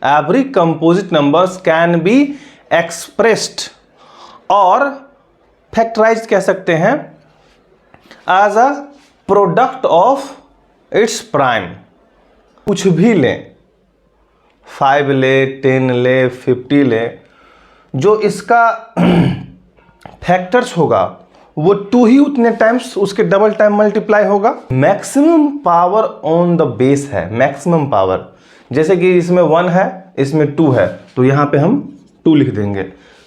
Every composite numbers can be expressed और factorise कह सकते हैं as a product of its prime. कुछ भी लें, 5 ले, 10 ले, 50 ले, जो इसका फैक्टर्स होगा वो 2 ही उतने टाइम्स उसके डबल टाइम मल्टीप्लाई होगा। Maximum power on the base है, मैक्सिमम पावर, जैसे कि इसमें 1 है, इसमें 2 है, तो यहां पे हम 2 लिख देंगे।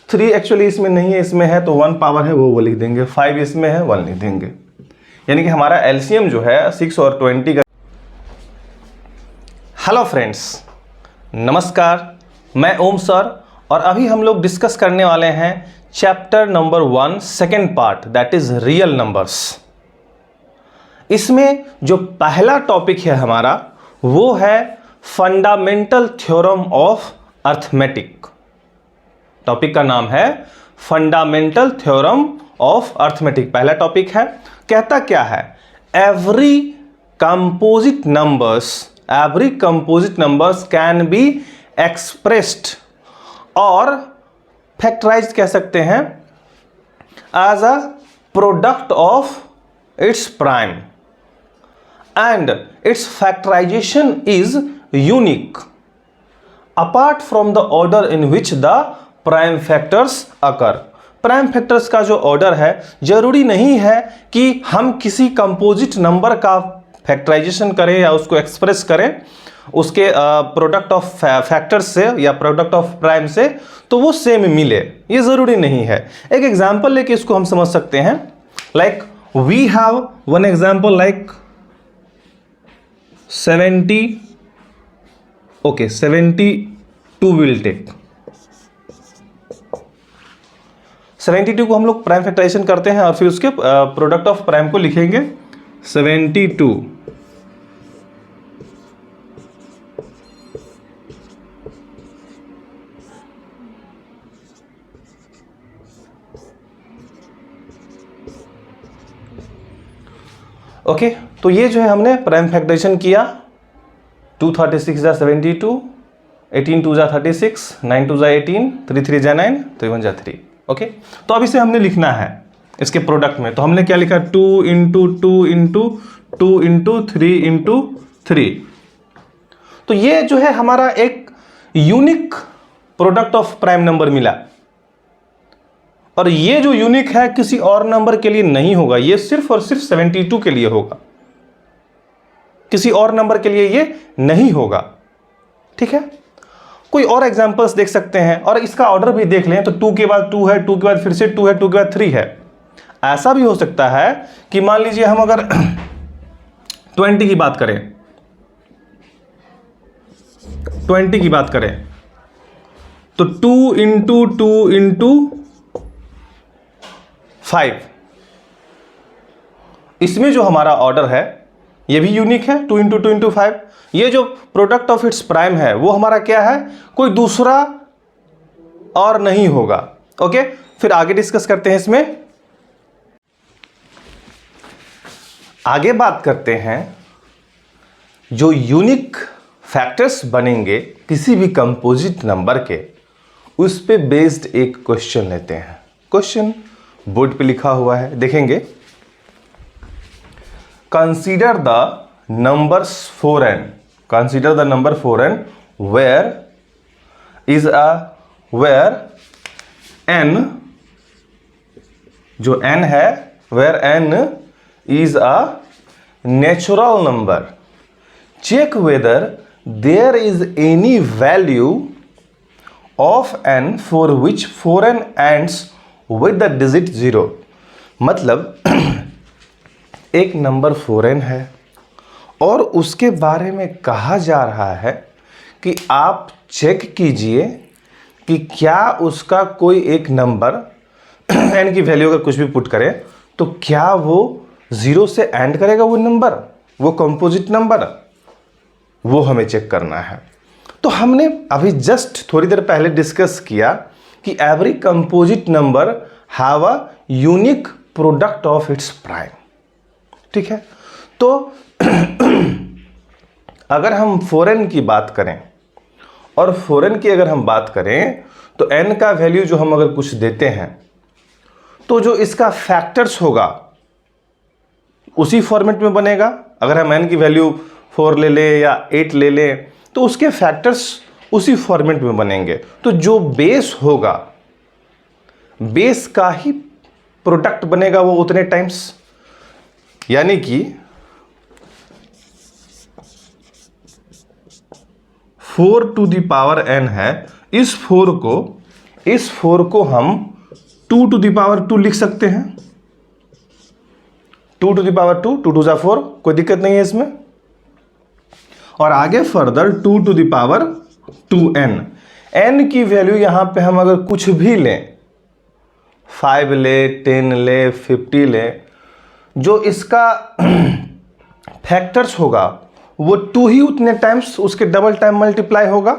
3 एक्चुअली इसमें नहीं है, इसमें है तो 1 पावर है वो लिख देंगे। 5 इसमें है, 1 लिख देंगे। यानी कि हमारा एलसीएम जो है 6 और 20 का। हेलो फ्रेंड्स, नमस्कार, मैं ओम सर और अभी हम लोग डिस्कस करने वाले हैं chapter number 1 second part, that is real numbers. इसमें जो पहला टॉपिक है हमारा वो है fundamental theorem of arithmetic. Topic का नाम है फंडामेंटल थ्योरम ऑफ अर्थमेटिक। पहला टॉपिक है, कहता क्या है, every composite numbers can be expressed और फैक्टराइज कह सकते हैं as a product of its prime and its factorisation is unique apart from the order in which the prime factors occur. Prime factors का जो ऑर्डर है, जरूरी नहीं है कि हम किसी कंपोजिट नंबर का फैक्टराइजेशन करें या उसको एक्सप्रेस करें उसके प्रोडक्ट ऑफ फैक्टर्स से या प्रोडक्ट ऑफ प्राइम से तो वो सेम मिले, ये जरूरी नहीं है। एक एग्जांपल लेके इसको हम समझ सकते हैं। Like we have one example like 72 will take. 72 को हम लोग प्राइम फैक्टराइजेशन करते हैं और फिर उसके प्रोडक्ट ऑफ प्राइम को लिखेंगे 72। ओके, तो ये जो है हमने प्राइम फैक्टराइजेशन किया। 2 36 जा 72, 18 2 जा 36, 9 2 जा 18, 3 3 जा 9, 3 1 जा 3। ओके, तो अब इसे हमने लिखना है इसके प्रोडक्ट में, तो हमने क्या लिखा, 2 इंटू 2 इंटू 2 इंटू 3 इंटू 3। तो ये जो है हमारा एक unique product of prime number मिला और ये जो यूनिक है किसी और नंबर के लिए नहीं होगा, ये सिर्फ और सिर्फ 72 के लिए होगा, किसी और नंबर के लिए ये नहीं होगा। ठीक है, कोई और एग्जांपल्स देख सकते हैं और इसका ऑर्डर भी देख लें तो 2 के बाद 2 है, 2 के बाद फिर से 2 है, 2 के बाद 3 है। ऐसा भी हो सकता है कि मान लीजिए हम अगर 20 की बात करें, 20 की बात करें तो 2 इंटू 2 इंटू 5, इसमें जो हमारा ऑर्डर है ये भी यूनिक है, 2 इंटू 2 इंटू 5। ये जो प्रोडक्ट ऑफ इट्स प्राइम है वो हमारा क्या है, कोई दूसरा और नहीं होगा। ओके, फिर आगे डिस्कस करते हैं। इसमें आगे बात करते हैं जो यूनिक फैक्टर्स बनेंगे किसी भी कंपोजिट नंबर के, उस पे बेस्ड एक क्वेश्चन लेते हैं। क्वेश्चन बोर्ड पे लिखा हुआ है, देखेंगे। Consider the numbers 4n, consider the number 4n where n, जो n है, where n is a natural number. Check whether there is any value of n for which 4n ends with the digit 0। मतलब एक number 4n है और उसके बारे में कहा जा रहा है कि आप चेक कीजिए कि क्या उसका कोई एक नंबर n की वैल्यू अगर कुछ भी पुट करें तो क्या वो 0 से एंड करेगा, वो नंबर, वो कंपोजिट नंबर, वो हमें चेक करना है। तो हमने अभी जस्ट थोड़ी देर पहले डिस्कस किया कि every composite number have a unique product of its prime. ठीक है, तो अगर हम 4n की बात करें और फॉरेन की अगर हम बात करें तो n का वैल्यू जो हम अगर कुछ देते हैं तो जो इसका फैक्टर्स होगा उसी फॉर्मेट में बनेगा। अगर हम n की वैल्यू 4 ले लें या 8 ले लें तो उसके फैक्टर्स उसी फॉर्मेट में बनेंगे। तो जो बेस होगा, बेस का ही प्रोडक्ट बनेगा वो उतने टाइम्स, यानी कि 4 टू द पावर n है, इस 4 को हम 2 टू द पावर 2 लिख सकते हैं। 2 टू द पावर 2, 2 2 जा 4, कोई दिक्कत नहीं है इसमें। और आगे further 2 to the power 2n, n की वैल्यू यहां पे हम अगर कुछ भी लें, 5 ले, 10 ले, 50 ले, जो इसका फैक्टर्स होगा वो 2 ही उतने टाइम्स उसके डबल टाइम मल्टीप्लाई होगा।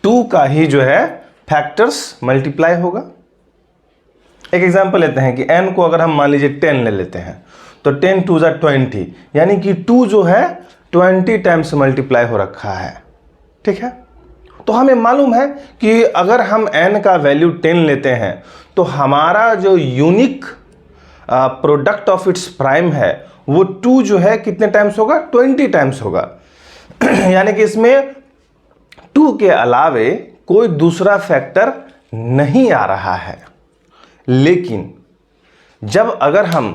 टू का ही जो है फैक्टर्स मल्टीप्लाई होगा। एक एग्जांपल लेते हैं कि n को अगर हम मान लीजिए 10 ले लेते हैं तो 10 2 जा 20, यानी कि 2 जो है 20 टाइम्स मल्टीप्लाई हो रखा है। ठीक है, तो हमें मालूम है कि अगर हम n का वैल्यू 10 लेते हैं तो हमारा जो unique product of its prime है वो 2 जो है कितने टाइम्स होगा, 20 टाइम्स होगा। यानी कि इसमें 2 के अलावे कोई दूसरा फैक्टर नहीं आ रहा है। लेकिन जब अगर हम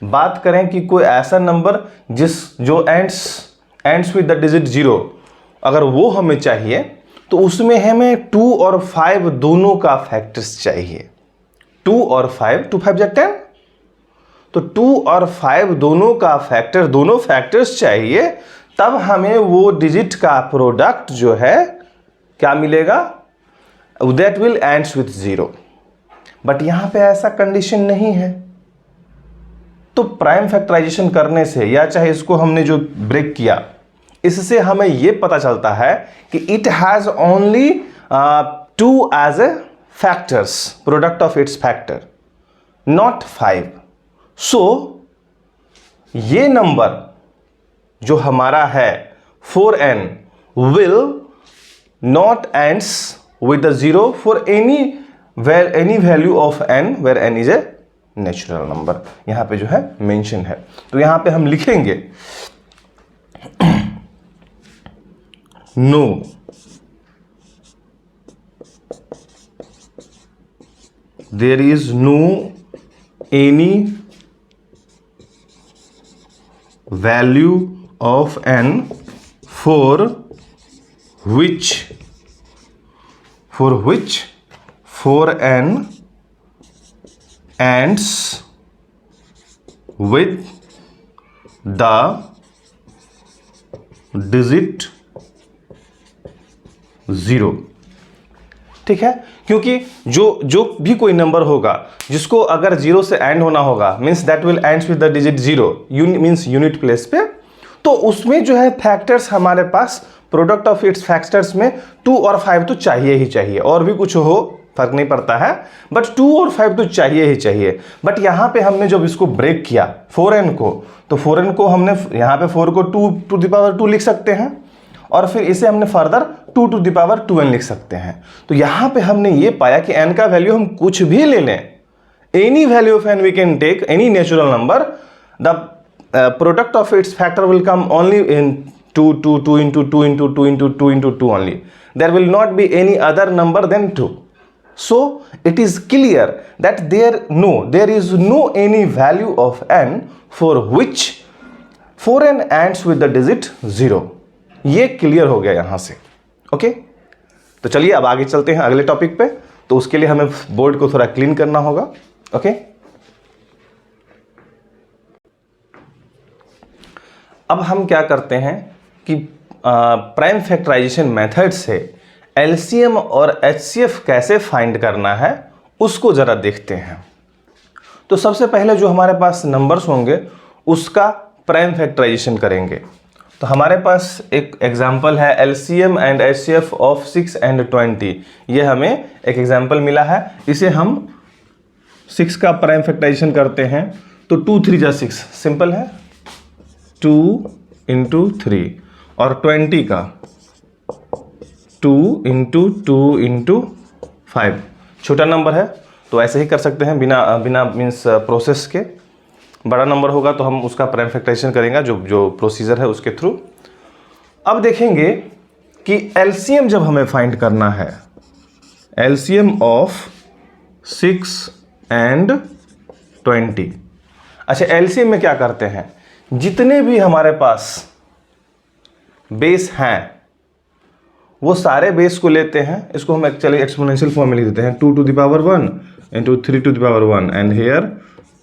बात करें कि कोई ऐसा नंबर जो एंड्स विद द डिजिट 0, अगर वो हमें चाहिए तो उसमें हमें 2 और 5 दोनों का फैक्टर्स चाहिए। 2 और 5, 2 5 जा 10, तो 2 और 5 दोनों का फैक्टर, दोनों फैक्टर्स चाहिए, तब हमें वो डिजिट का प्रोडक्ट जो है क्या मिलेगा, that will ends with 0। But यहां पे ऐसा कंडीशन नहीं है। तो प्राइम फैक्टराइजेशन करने से, या चाहे इसको हमने जो ब्रेक किया, इससे हमें यह पता चलता है कि it has only 2 as a factors, product of its factor, not 5। So ये नंबर जो हमारा है 4n will not ends with the 0 for any value of n where n is a natural number। यहां पे जो है मेंशन है, तो यहां पे हम लिखेंगे no there is no any value of n for which 4n ends with the digit 0। ठीक है, क्योंकि जो भी कोई नंबर होगा जिसको अगर 0 से एंड होना होगा, means that will ends with the digit 0, means unit place पे, तो उसमें जो है फैक्टर्स हमारे पास, प्रोडक्ट ऑफ इट्स फैक्टर्स में 2 और 5 तो चाहिए ही चाहिए, और भी कुछ हो फर्क नहीं पड़ता है, बट 2 और 5 तो चाहिए ही चाहिए। बट यहाँ पे हमने जब इसको ब्रेक किया 4n को, तो 4n को हमने यहाँ पे 4 को 2 टू द पावर 2 लिख सकते हैं, और फिर इसे हमने further 2 to the power 2n लिख सकते हैं। तो यहाँ पे हमने ये पाया कि n का वैल्यू हम कुछ भी ले लें, any value of n we can take, any natural number, the product of its factor will come only in 2 2 2 into 2 into 2 into 2 into 2 only. There will not be any other number than 2. So it is clear that there is no any value of n for which 4n ends with the digit 0. ये clear हो गया यहां से। Okay, तो चलिए अब आगे चलते हैं अगले टॉपिक पे। तो उसके लिए हमें बोर्ड को थोड़ा क्लीन करना होगा। ओके, अब हम क्या करते हैं कि प्राइम फैक्टराइजेशन मेथड से एलसीएम और एचसीएफ कैसे फाइंड करना है उसको ज़रा देखते हैं। तो सबसे पहले जो हमारे पास नंबर्स होंगे उसका प्राइम फैक्टराइजेशन करेंगे। तो हमारे पास एक एग्जांपल है LCM and HCF of 6 and 20। ये हमें एक एग्जांपल मिला है, इसे हम 6 का प्राइम फैक्टराइजेशन करते हैं। तो 2 3 जा 6, सिंपल है। 2 इंटू 3 और 20 का 2 इंटू 2 इंटू 5 छोटा नंबर है तो ऐसे ही कर सकते हैं बिना मीन्स प्रोसेस के। बड़ा नंबर होगा तो हम उसका प्राइम फैक्टराइजेशन करेंगे जो प्रोसीजर है उसके थ्रू। अब देखेंगे कि एलसीएम जब हमें फाइंड करना है, एलसीएम ऑफ 6 एंड 20। अच्छा, एलसीएम में क्या करते हैं, जितने भी हमारे पास बेस हैं वो सारे बेस को लेते हैं, इसको हम एक्चुअली एक्सपोनेंशियल फॉर्म में लिख देते हैं 2 to the power 1 into 3 to the power 1 and here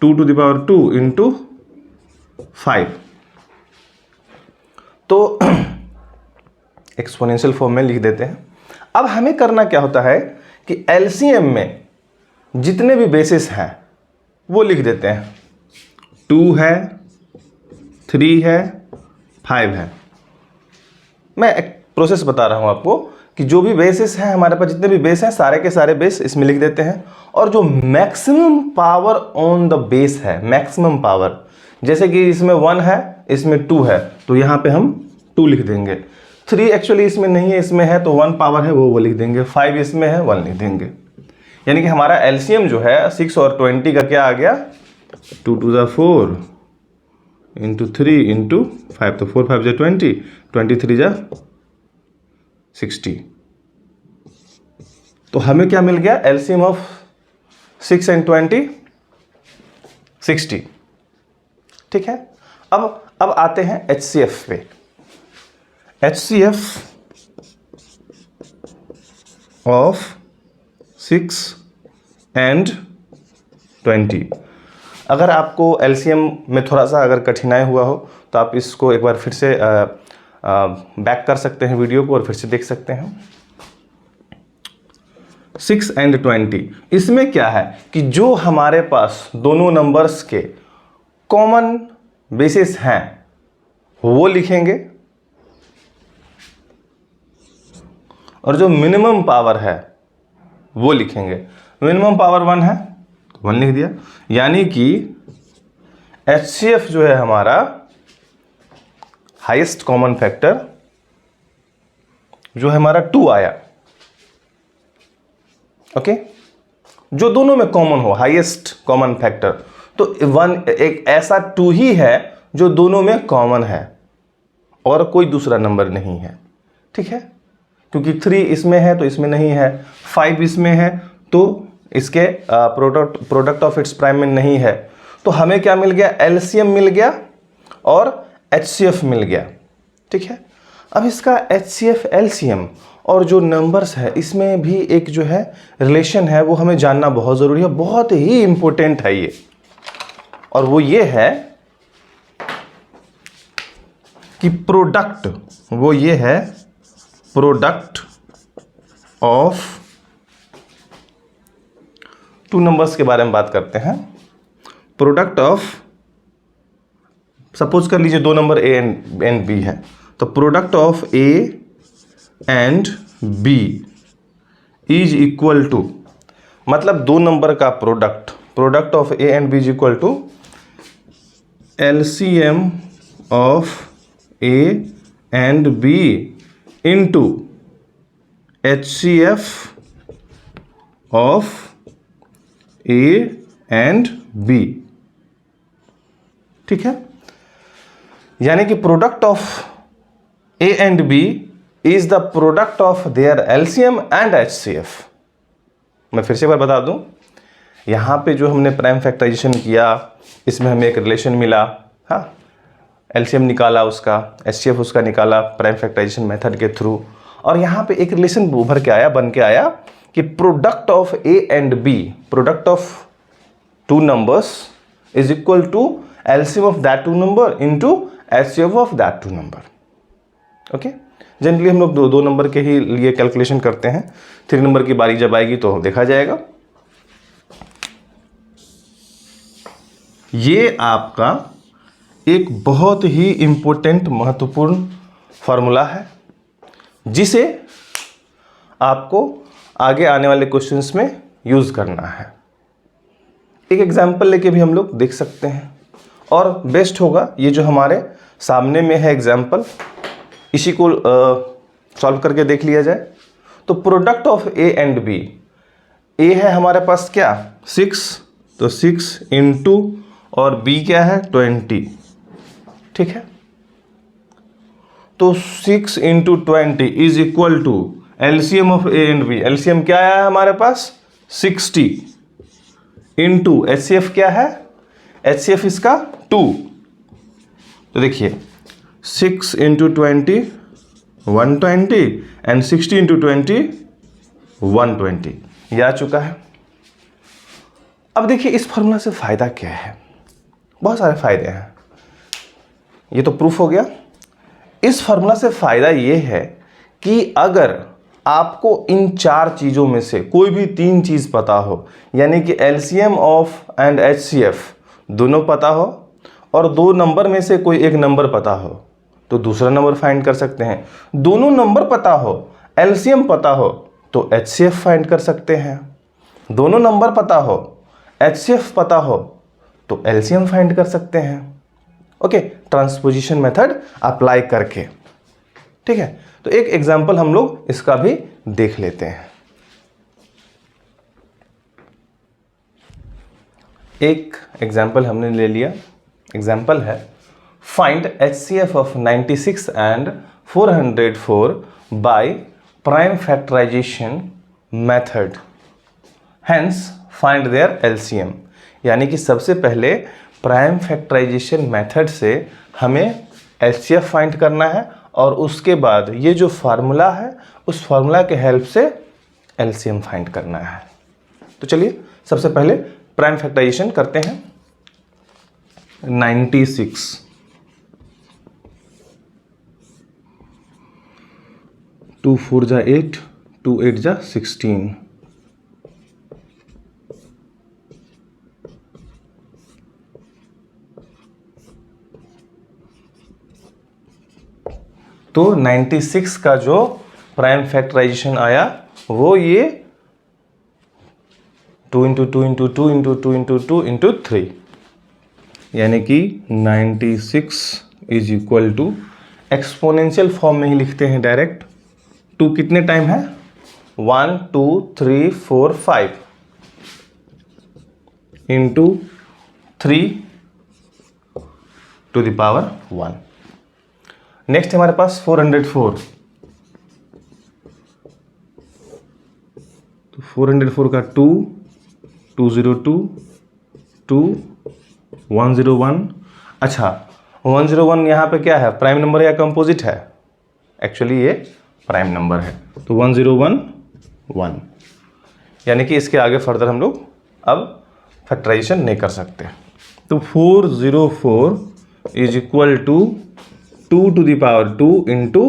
2 to the power 2 into 5। तो एक्सपोनेंशियल फॉर्म में लिख देते हैं। अब हमें करना क्या होता है कि एलसीएम में जितने भी बेसिस हैं वो लिख देते हैं। 2 है, 3 है, 5 है। मैं एक प्रोसेस बता रहा हूं आपको कि जो भी बेसिस हैं हमारे पास, जितने भी बेस हैं सारे के सारे बेस इसमें लिख देते हैं। और जो maximum power on the base है, मैक्सिमम पावर, जैसे कि इसमें 1 है, इसमें 2 है, तो यहां पे हम 2 लिख देंगे। 3 एक्चुअली इसमें नहीं है, इसमें है तो 1 पावर है वो लिख देंगे। 5 इसमें है, 1 लिख देंगे। यानी कि हमारा एलसीएम जो है 6 और 20 का क्या आ गया, 2 to the 4 इंटू 3 इंटू 5, तो 4 5 जा 20, 23 जा 60। तो हमें क्या मिल गया, एलसीएम ऑफ 6 एंड 20 60। ठीक है। अब आते हैं एचसीएफ पे। HCF of 6 and 20। अगर आपको एलसीएम में थोड़ा सा अगर कठिनाई हुआ हो तो आप इसको एक बार फिर से बैक कर सकते हैं वीडियो को और फिर से देख सकते हैं। 6 एंड 20, इसमें क्या है कि जो हमारे पास दोनों नंबर्स के कॉमन बेसिस हैं वो लिखेंगे और जो मिनिमम पावर है वो लिखेंगे। मिनिमम पावर 1 है, 1 लिख दिया। यानी कि एचसीएफ जो है हमारा हाईएस्ट कॉमन फैक्टर जो है हमारा 2 आया। ओके, जो दोनों में कॉमन हो, हाईएस्ट कॉमन फैक्टर, तो 1 एक ऐसा 2 ही है जो दोनों में कॉमन है और कोई दूसरा नंबर नहीं है। ठीक है, क्योंकि 3 इसमें है तो इसमें नहीं है, 5 इसमें है तो इसके प्रोडक्ट ऑफ इट्स प्राइम में नहीं है। तो हमें क्या मिल गया, एलसीएम मिल गया और एचसीएफ मिल गया। ठीक है। अब इसका एचसीएफ, एलसीएम और जो नंबर्स है इसमें भी एक जो है रिलेशन है वो हमें जानना बहुत ज़रूरी है, बहुत ही इंपॉर्टेंट है ये। और वो ये है कि प्रोडक्ट, वो ये है प्रोडक्ट ऑफ 2 नंबर्स के बारे में बात करते हैं। प्रोडक्ट ऑफ, सपोज कर लीजिए 2 नंबर ए एंड बी है, तो product of A and B is equal to, मतलब 2 नंबर का product of A and B is equal to LCM of A and B into HCF of A and B. ठीक है। यानी कि product of A and B is the product of their LCM and HCF. मैं फिर से एक बार बता दूं, यहां पे जो हमने प्राइम फैक्टराइजेशन किया इसमें हमें एक रिलेशन मिला, हाँ, एलसीएम निकाला उसका, एचसीएफ उसका निकाला प्राइम फैक्टराइजेशन मेथड के थ्रू, और यहां पे एक रिलेशन उभर के आया, बन के आया कि product of A and B, product of 2 numbers is equal to LCM of that 2 number into HCF of that 2 number. Okay, generally हम लोग 2 नंबर के ही लिए कैलकुलेशन करते हैं, 3 नंबर की बारी जब आएगी तो देखा जाएगा। ये आपका एक बहुत ही इंपॉर्टेंट, महत्वपूर्ण फॉर्मूला है जिसे आपको आगे आने वाले क्वेश्चंस में यूज करना है। एक एग्जांपल लेके भी हम लोग देख सकते हैं और बेस्ट होगा ये जो हमारे सामने में है एग्जाम्पल, इसी को सॉल्व करके देख लिया जाए। तो product of A and B, A है हमारे पास क्या 6, तो 6 इंटू और बी क्या है 20, ठीक है। तो 6 into 20 is equal to LCM of A and B, LCM क्या है हमारे पास 60 इंटू एचसीएफ क्या है, एचसीएफ इसका 2। तो देखिए 6 इंटू 20 120 एंड 60 इंटू 20 120, ये आ चुका है। अब देखिए इस फॉर्मूला से फायदा क्या है, बहुत सारे फायदे हैं, ये तो प्रूफ हो गया। इस फार्मूला से फायदा ये है कि अगर आपको इन 4 चीज़ों में से कोई भी 3 चीज़ पता हो, यानी कि एलसीएम ऑफ एंड एचसीएफ दोनों पता हो, और 2 नंबर में से कोई एक नंबर पता हो, तो दूसरा नंबर फाइंड कर सकते हैं। दोनों नंबर पता हो, एलसीएम पता हो, तो एचसीएफ फाइंड कर सकते हैं। दोनों नंबर पता हो, एचसीएफ पता हो, तो एलसीएम फाइंड कर सकते हैं। ओके, ट्रांसपोजिशन मेथड अप्लाई करके, ठीक है। तो एक एग्जांपल हम लोग इसका भी देख लेते हैं। एक एग्जांपल हमने ले लिया, एग्जांपल है find HCF of 96 and 404 by prime factorisation method, hence find their LCM. यानी कि सबसे पहले प्राइम फैक्टराइजेशन मेथड से हमें एचसीएफ फाइंड करना है, और उसके बाद ये जो फार्मूला है उस फार्मूला के हेल्प से एलसीएम फाइंड करना है। तो चलिए सबसे पहले प्राइम फैक्टराइजेशन करते हैं। 96 2 4 जा 8, 2 8 जा 16, तो 96 का जो प्राइम फैक्टराइजेशन आया वो ये 2 into 2 into 2 into 2 into 2 into 3, यानी कि 96 is equal to, exponential form में ही लिखते हैं डायरेक्ट। 2 कितने टाइम है 1 2 3 4 5 into 3 to the power 1। Next हमारे पास 404, तो 404 का 2 202 2 101। अच्छा 101 यहाँ पे क्या है, प्राइम नंबर या कंपोजिट है? एक्चुअली ये प्राइम नंबर है, तो 101 1, यानी कि इसके आगे फर्दर हम लोग अब फैक्टराइजेशन नहीं कर सकते। तो 404 is equal to 2 to the power 2 into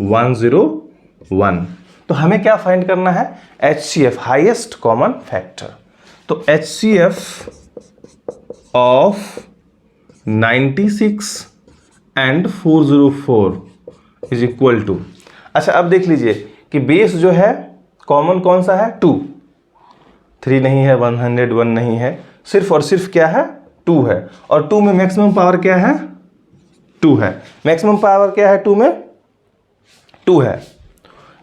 101। तो हमें क्या फाइंड करना है, HCF, हाईएस्ट कॉमन फैक्टर। तो HCF of 96 and 404 is equal to, अच्छा अब देख लीजिए कि बेस जो है कॉमन कौन सा है 2, 3 नहीं है, 101 नहीं है, सिर्फ और सिर्फ क्या है 2 है, और 2 में मैक्सिमम पावर क्या है 2 है। मैक्सिमम पावर क्या है 2 में 2 है,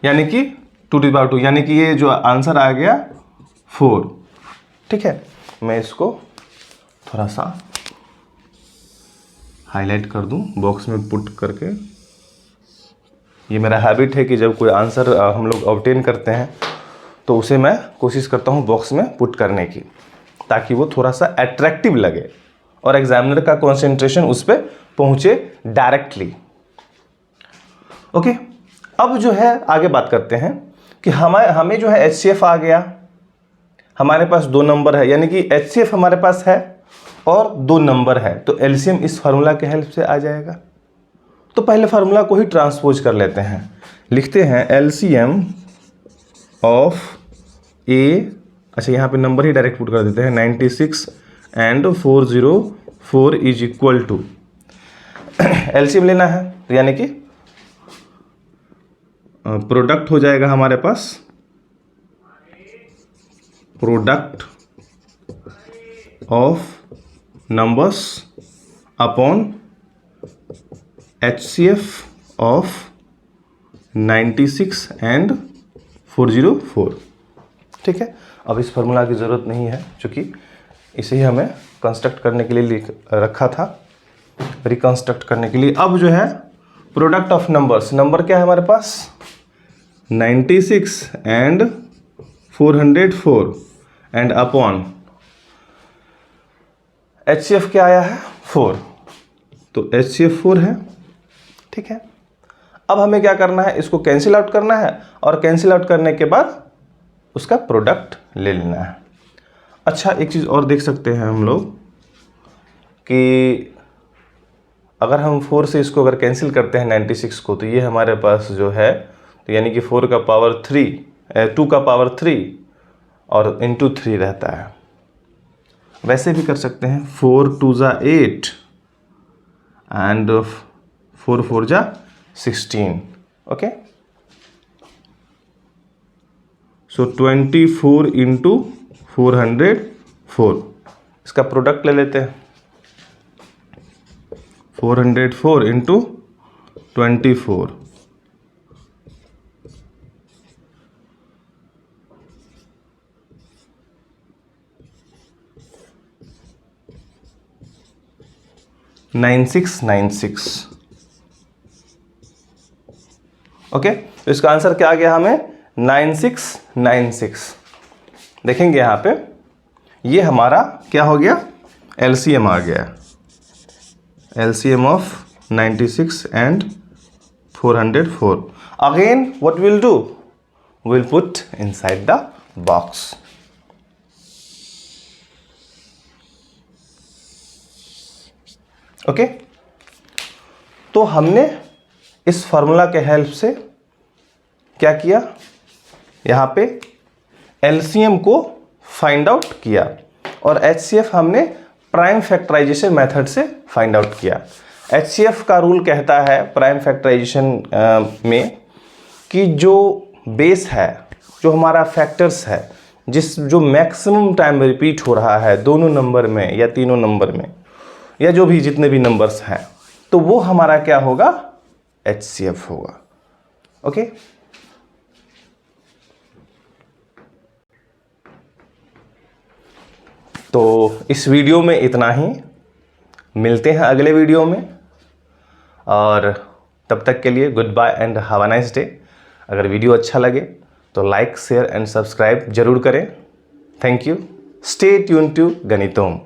यानी कि 2 टू द पावर 2, यानी कि ये जो आंसर आ गया 4। ठीक है, मैं इसको थोड़ा सा हाईलाइट कर दूं बॉक्स में पुट करके। ये मेरा हैबिट है कि जब कोई आंसर हम लोग ऑब्टेन करते हैं तो उसे मैं कोशिश करता हूँ बॉक्स में पुट करने की, ताकि वो थोड़ा सा अट्रैक्टिव लगे और एग्जामिनर का कंसंट्रेशन उस पर पहुँचे डायरेक्टली। ओके, अब जो है आगे बात करते हैं कि हमें जो है HCF आ गया, हमारे पास 2 नंबर है, यानी कि HCF हमारे पास है और 2 नंबर है, तो एलसीएम इस फार्मूला के हेल्प से आ जाएगा। तो पहले फार्मूला को ही ट्रांसपोज कर लेते हैं, लिखते हैं एलसीएम ऑफ ए, अच्छा यहाँ पे नंबर ही डायरेक्ट पुट कर देते हैं, 96 and 404 is equal to, LCM लेना है तो यानी कि प्रोडक्ट हो जाएगा हमारे पास, product of numbers upon HCF of 96 and 404। ठीक है, अब इस फार्मूला की ज़रूरत नहीं है क्योंकि इसे ही हमें कंस्ट्रक्ट करने के लिए लिख रखा था, रिकंस्ट्रक्ट करने के लिए। अब जो है प्रोडक्ट ऑफ नंबर्स, नंबर क्या है हमारे पास 96 एंड 404 एंड अपॉन HCF क्या आया है 4, तो HCF 4 है। ठीक है, अब हमें क्या करना है, इसको कैंसिल आउट करना है और कैंसिल आउट करने के बाद उसका प्रोडक्ट ले लेना है। अच्छा, एक चीज़ और देख सकते हैं हम लोग कि अगर हम 4 से इसको अगर कैंसिल करते हैं 96 को, तो ये हमारे पास जो है, तो यानी कि 4 का पावर 3, 2 का पावर 3 और इंटू 3 रहता है। वैसे भी कर सकते हैं, 4 2 जा 8 एंड 4 4 जा 16। ओके, सो 24 इंटू 404, इसका प्रोडक्ट ले लेते हैं। 404 इंटू 24, $9696। ओके, तो इसका आंसर क्या आ गया हमें 9696। देखेंगे यहाँ पे ये हमारा क्या हो गया, LCM आ गया, LCM of 96 and 404। Again what will do, will put inside the box. Okay, तो हमने इस फार्मूला के हेल्प से क्या किया, यहाँ पे LCM को फाइंड आउट किया और HCF हमने प्राइम फैक्टराइजेशन मेथड से फाइंड आउट किया। HCF का रूल कहता है प्राइम फैक्टराइजेशन में कि जो बेस है, जो हमारा फैक्टर्स है, जो मैक्सिमम टाइम रिपीट हो रहा है दोनों नंबर में या तीनों नंबर में या जो भी जितने भी नंबर्स हैं, तो वो हमारा क्या होगा, HCF होगा। ओके, तो इस वीडियो में इतना ही, मिलते हैं अगले वीडियो में, और तब तक के लिए good bye and have a nice day. अगर वीडियो अच्छा लगे तो लाइक शेयर एंड सब्सक्राइब जरूर करें। Thank you. Stay tune to गणितोम।